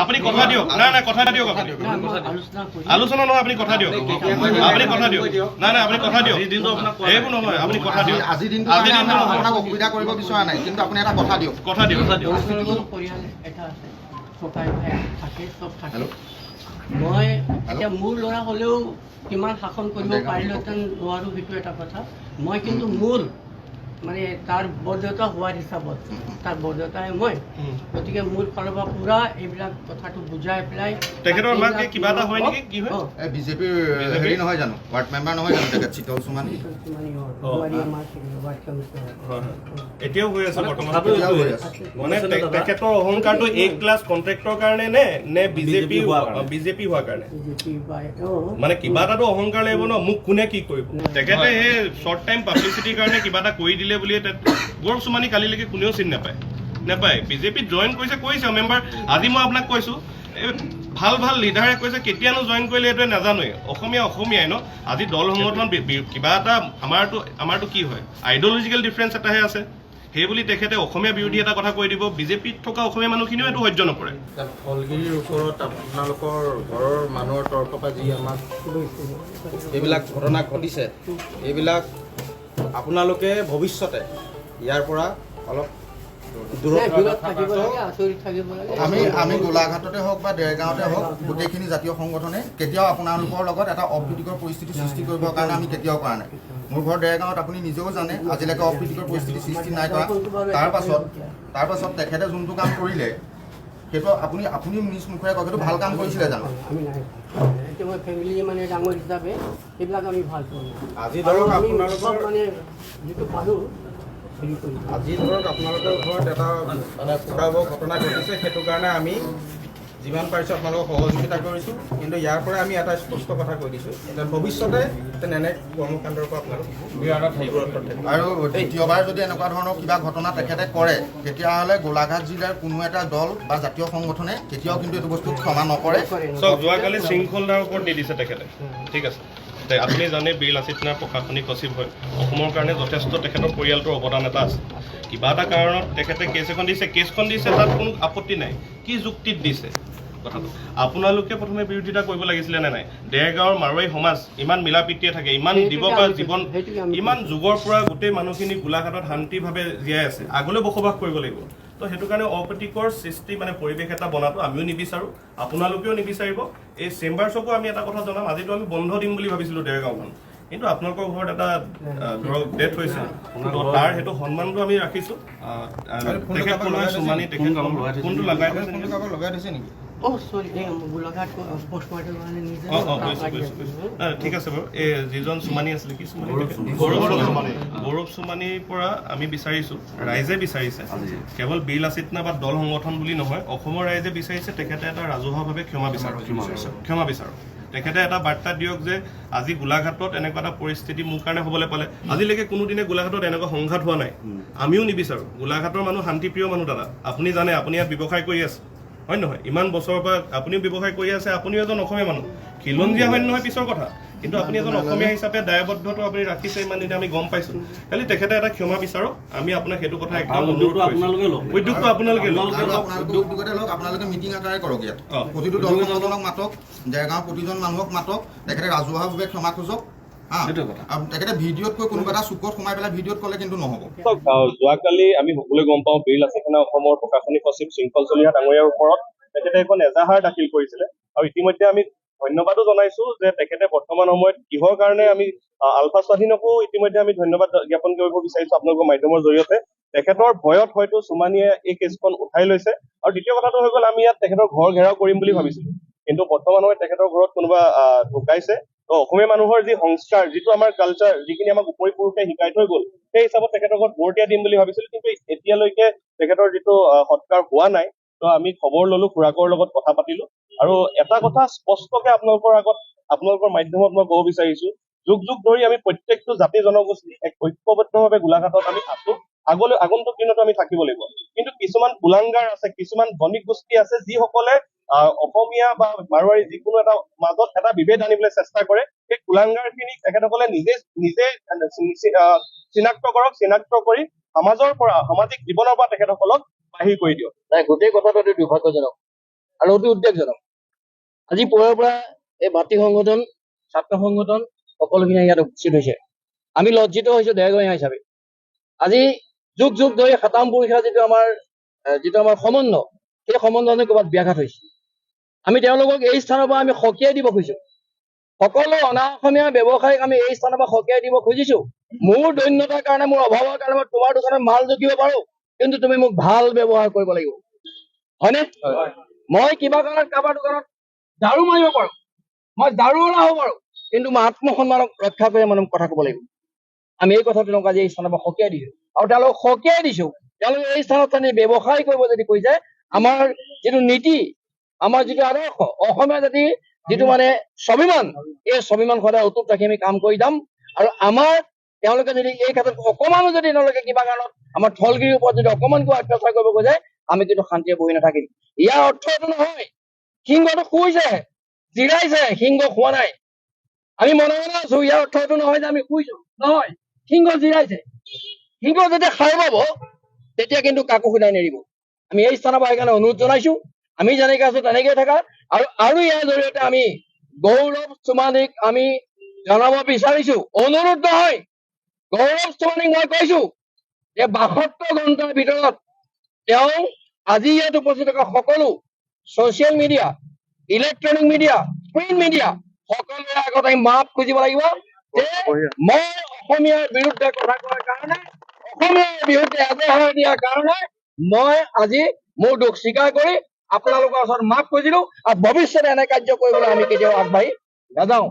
আপুনি কথা দিয়ক না কথা দিয়ক আলোচনা নহয় আপুনি কথা দিয়ক না আপুনি কথা দিয়ক এইবোৰ নহয় আপুনি কথা দিয়ক আজি দিনটো আপোনাক অসুবিধা কৰিব বিচৰা নাই কিন্তু আপুনি এটা কথা দিয়ক পৰিয়াল এটা আছে ককাই ভাই থাকে চব থাকে মই এতিয়া মোৰ ল'ৰা হ'লেও কিমান শাসন কৰিব পাৰিলোহেঁতেন নোৱাৰোঁ সেইটো এটা কথা মই কিন্তু মোৰ মানে তাৰ বৰদেউতা হোৱাৰ হিচাপত তাৰ বৰদেউতাই মই গতিকে মোৰ ফালৰ পৰা পূৰা এইবিলাক কথাটো বুজাই পেলাই তেখেতৰ মাকে কিবা এটা হয় নেকি কি হয় বিজেপিৰ হেৰি নহয় জানো ৱাৰ্ড মেম্বাৰ নহয় জানো তেখেত শীতল চুমানী এতিয়াও হৈ আছে বৰ্তমান মানে তেখেতৰ অহংকাৰটো এ ক্লাছ কন্ট্ৰেক্টৰ কাৰণে নে বিজেপি হোৱাৰ কাৰণে মানে কিবা এটাতো অহংকাৰ লাগিব ন মোক কোনে কি কৰিব তেখেতে সেই শ্বৰ্ট টাইম পাব্লিচিটিৰ কাৰণে কিবা এটা কৰি দিলে বুলিয়ে গৌৰৱ চুমানী কালিলৈকে কোনেও চিনি নাপায় বিজেপিত জইন কৰিছে মেম্বাৰ আজি মই আপোনাক কৈছো ভাল লিডাৰে কৈছে কেতিয়ানো জইন কৰিলে এইটোৱে নাজানোৱে অসমীয়াই ন আজি দল সংগঠন কিবা এটা আমাৰতো কি হয় আইডিঅলজিকেল ডিফাৰেঞ্চ এটাহে আছে সেইবুলি তেখেতে অসমীয়া বিৰোধী এটা কথা কৈ দিব বিজেপিত থকা অসমীয়া মানুহখিনিও এইটো সহ্য নকৰে ফলগিৰিৰ ওপৰত আপোনালোকৰ ঘৰৰ মানুহৰ তৰফৰ পৰা যি আমাক এইবিলাক ঘটনা ঘটিছে এইবিলাক আপোনালোকে ভৱিষ্যতে ইয়াৰ পৰা অলপ আমি গোলাঘাটতে হওক বা দেৰগাঁৱতে হওক গোটেইখিনি জাতীয় সংগঠনে কেতিয়াও আপোনালোকৰ লগত এটা অপ্ৰীতিকৰ পৰিস্থিতি সৃষ্টি কৰিবৰ কাৰণে আমি কেতিয়াও কৰা নাই মোৰ ঘৰ দেৰগাঁৱত আপুনি নিজেও জানে আজিলৈকে অপ্ৰীতিকৰ পৰিস্থিতি সৃষ্টি নাই কৰা তাৰ পাছত তেখেতে যোনটো কাম কৰিলে সেইটো আপুনি নিজ মুখেৰে কয় সেইটো ভাল কাম কৰিছিলে জানো ফেমিলি মানে ডাঙৰ হিচাপে সেইবিলাক আমি ভাল কৰোঁ আজি ধৰক আপোনালোকৰ মানে যিটো পাৰোঁ আজি ধৰক আপোনালোকৰ ঘৰত এটা মানে ফুটাব ঘটনা ঘটিছে সেইটো কাৰণে আমি যিমান পাৰিছোঁ আপোনালোকক সহযোগিতা কৰিছোঁ কিন্তু ইয়াৰ পৰা আমি এটা স্পষ্ট কথা কৈ দিছোঁ যে ভৱিষ্যতে এনে কৰ্মকাণ্ডৰ পৰা আপোনালোক আৰু দ্বিতীয়বাৰ যদি এনেকুৱা ধৰণৰ কিবা ঘটনা তেখেতে কৰে তেতিয়াহ'লে গোলাঘাট জিলাৰ কোনো এটা দল বা জাতীয় সংগঠনে কেতিয়াও কিন্তু এইটো বস্তু ক্ষমা নকৰে যোৱাকালি শৃংখলাৰ ওপৰত দি দিছে তেখেতে ঠিক আছে আপুনি জানে বীৰ লাচিত নাথ প্ৰশাসনিক সচিব হয় অসমৰ কাৰণে যথেষ্ট তেখেতৰ পৰিয়ালটোৰ অৱদান এটা আছে কিবা এটা কাৰণত তেখেতে কেছখন দিছে তাত কোনো আপত্তি নাই কি যুক্তিত দিছে কথাটো আপোনালোকে প্ৰথমে বিৰোধিতা কৰিব লাগিছিলে নে নাই দেৰগাঁৱৰ মাৰোৱাৰী সমাজ ইমান মিলা প্ৰীতিয়ে থাকে ইমান দিব পৰা জীৱন ইমান যুগৰ পৰা গোটেই মানুহখিনি গোলাঘাটত শান্তিভাৱে জীয়াই আছে আগলৈ বসবাস কৰিব লাগিব তো সেইটো কাৰণে অপ্ৰীতিকৰ সৃষ্টি মানে পৰিৱেশ এটা বনাটো আমিও নিবিচাৰোঁ আপোনালোকেও নিবিচাৰিব এই চেম্বাৰ্ছকো আমি এটা কথা জনাম আজিতো আমি বন্ধ দিম বুলি ভাবিছিলোঁ দেৰগাঁওখন কিন্তু আপোনালোকৰ ঘৰত এটা ধৰক ডেথ হৈছে তো তাৰ সেইটো সন্মানটো আমি ৰাখিছোঁ তেখেত কোনোবাই চুমানী তেখেত কোনটো লগাই থৈছে নেকি ঠিক আছে বাৰু এই যিজন চুমানী আছিলে কি চুমানী গৌৰৱ চুমানীৰ পৰা আমি বিচাৰিছোঁ ৰাইজে বিচাৰিছে কেৱল বীৰ লাচিত নাথ বা দল সংগঠন বুলি নহয় অসমৰ ৰাইজে বিচাৰিছে তেখেতে এটা ৰাজহুৱাভাৱে ক্ষমা বিচাৰক তেখেতে এটা বাৰ্তা দিয়ক যে আজি গোলাঘাটত এনেকুৱা এটা পৰিস্থিতি মোৰ কাৰণে হ'বলৈ পালে আজিলৈকে কোনোদিনে গোলাঘাটত এনেকুৱা সংঘাত হোৱা নাই আমিও নিবিচাৰোঁ গোলাঘাটৰ মানুহ শান্তিপ্ৰিয় মানুহ দাদা আপুনি জানে আপুনি ইয়াত ব্যৱসায় কৰি আছে হয় নহয় ইমান বছৰৰ পৰা আপুনিও ব্যৱসায় কৰি আছে আপুনিও এজন অসমীয়া মানুহ খিলঞ্জীয়া হয় নহয় পিছৰ কথা কিন্তু আপুনি এজন অসমীয়া হিচাপে দায়বদ্ধটো আপুনি ৰাখিছে ইমান দিনে আমি গম পাইছোঁ খালি তেখেতে এটা ক্ষমা বিচাৰক আমি আপোনাক সেইটো কথা একদম উদ্যোগটো আপোনালোকে আপোনালোকে মিটিং আকাৰে কৰক ইয়াত প্ৰতিটো দল সংগঠনক মাতক দেৰগাঁৱৰ প্ৰতিজন মানুহক মাতক তেখেতে ৰাজহুৱাভাৱে ক্ষমা খোজক তেখেতে ভিডিঅ'ত কৈ কোনোবা এটা চুকত সোমাই পেলাই ভিডিঅ'ত ক'লে কিন্তু নহ'ব যোৱাকালি আমি সকলোৱে গম পাওঁ বীৰ লাচিত নাথ অসমৰ প্ৰশাসনিক সচিব শৃংখল চলিহা ডাঙৰীয়াৰ ওপৰত তেখেতে এখন এজাহাৰ দাখিল কৰিছিলে আৰু ইতিমধ্যে আমি ধন্যবাদো জনাইছো যে তেখেতে বৰ্তমান সময়ত কিহৰ কাৰণে আমি আলফা স্বাধীনকো ইতিমধ্যে আমি ধন্যবাদ জ্ঞাপন কৰিব বিচাৰিছো আপোনালোকৰ মাধ্যমৰ জৰিয়তে তেখেতৰ ভয়ত হয়তো চুমানীয়ে এই কেছখন উঠাই লৈছে আৰু দ্বিতীয় কথাটো হৈ গ'ল আমি ইয়াত তেখেতৰ ঘৰ ঘেৰাও কৰিম বুলি ভাবিছিলো কিন্তু বৰ্তমান সময়ত তেখেতৰ ঘৰত কোনোবা ঢুকাইছে তো অসমীয়া মানুহৰ যি সংস্কাৰ যিটো আমাৰ কালচাৰ যিখিনি আমাক উপৰি পুৰুষে শিকাই থৈ গ'ল সেই হিচাপত তেখেতৰ ঘৰত বৰতীয়া দিম বুলি ভাবিছিলো কিন্তু এতিয়ালৈকে তেখেতৰ যিটো সৎকাৰ হোৱা নাই তো আমি খবৰ ললো খুৰাকৰ লগত কথা পাতিলো আৰু এটা কথা স্পষ্টকে আপোনালোকৰ আগত আপোনালোকৰ মাধ্যমত মই ক'ব বিচাৰিছো যুগ যুগ ধৰি আমি প্ৰত্যেকটো জাতি জনগোষ্ঠী এক ঐক্যবদ্ধভাৱে গোলাঘাটত আমি আছো আগন্তুক দিনতো আমি থাকিব লাগিব কিন্তু কিছুমান কুলাংগাৰ আছে কিছুমান ধনিক গোষ্ঠী আছে যিসকলে অসমীয়া বা মাৰোৱাৰী যিকোনো এটা মাজত এটা বিভেদ আনিবলৈ চেষ্টা কৰে সেই কুলাংগাৰ খিনিক তেখেতসকলে নিজে চিনাক্ত কৰক চিনাক্ত কৰি সমাজৰ পৰা সামাজিক জীৱনৰ পৰা তেখেতসকলক বাহিৰ কৰি দিয়ক নাই গোটেই কথাটো দুৰ্ভাগ্যজনক আৰু অতি উদ্বেগজনক। আজি পুৱাৰ পৰা এই ভাতৃ সংগঠন, ছাত্ৰ সংগঠন সকলোখিনি ইয়াত উপস্থিত হৈছে। আমি লজ্জিত হৈছো দেৰগাঁৱৰীয়া হিচাপে। আজি যুগ যুগ ধৰি সাতাম পুৰুষীয়া যিটো আমাৰ সম্বন্ধ, সেই সম্বন্ধ ক'ৰবাত ব্যাঘাত হৈছে। আমি তেওঁলোকক এই স্থানৰ পৰা আমি সকীয়াই দিব খুজিছো। সকলো অনা অসমীয়া ব্যৱসায়ীক আমি এই স্থানৰ পৰা সকীয়াই দিব খুজিছো। মোৰ দৈন্যতাৰ কাৰণে, মোৰ অভাৱৰ কাৰণে মই তোমাৰ দোকানত মাল জুকিব পাৰো, কিন্তু তুমি মোক ভাল ব্যৱহাৰ কৰিব লাগিব, হয়নে? মই কিবা কাৰণত কাৰোবাৰ দোকানত দাৰু মাৰিব পাৰো, মই দাৰুৱালা হ'ব পাৰো, কিন্তু মই আত্মসন্মানক ৰক্ষা কৰি মানুহ কথা ক'ব লাগিব। আমি এই কথা তেওঁলোকক আজি এই স্থানৰ পৰা সকীয়াই দিছো, আৰু তেওঁলোকক সকীয়াই দিছো। তেওঁলোকে এই স্থানত ব্যৱসায় কৰিব যদি কৈছে, আমাৰ যিটো নীতি, আমাৰ যিটো আদৰ্শ, অসমীয়া জাতিৰ যিটো স্বাভিমান, এই স্বাভিমান সদায় অটুট ৰাখি আমি কাম কৰি যাম। আৰু আমাৰ তেওঁলোকে যদি এই ক্ষেত্ৰত অকমানো যদি তেওঁলোকে কিবা কাৰণত আমাৰ থলগিৰিৰ ওপৰত যদি অকমান কিবা অত্যাচাৰ কৰিব খোজে, আমি কিন্তু শান্তিৰে বহি নাথাকিম। ইয়াৰ অৰ্থ এইটো নহয় সিংহটো শুইছে, জিৰাইছে, সিংহ খোৱা নাই। আমি মনে মনে আছো, ইয়াৰ অৰ্থ এইটো নহয় যে আমি শুইছো, নহয়, সিংহ জিৰাইছে। সিংহ যেতিয়া সাৰ পাব, তেতিয়া কিন্তু কাকো শুনাই নেৰিব। আমি এই স্থানৰ পৰা সেইকাৰণে অনুৰোধ জনাইছো, আমি যেনেকে আছো তেনেকে থাকা। আৰু ইয়াৰ জৰিয়তে আমি গৌৰৱ চুমানীক আমি জনাব বিচাৰিছো, অনুৰোধ নহয়, গৌৰৱ চুমানীক মই কৈছো যে 72 ঘণ্টাৰ ভিতৰত তেওঁ আজি ইয়াত উপস্থিত থকা সকলো social media, electronic media, print media সকলোৰে আগত আমি মাপ খুজিব লাগিব যে মই অসমীয়াৰ বিৰুদ্ধে কথা কোৱাৰ কাৰণে, অসমীয়াৰ বিৰুদ্ধে এজাহাৰ দিয়াৰ কাৰণে মই আজি মোৰ দুখ স্বীকাৰ কৰি আপোনালোকৰ ওচৰত মাপ খুজিলো। আৰু ভৱিষ্যতে এনে কাৰ্য কৰিবলৈ আমি কেতিয়াও আগবাঢ়ি নাযাওঁ।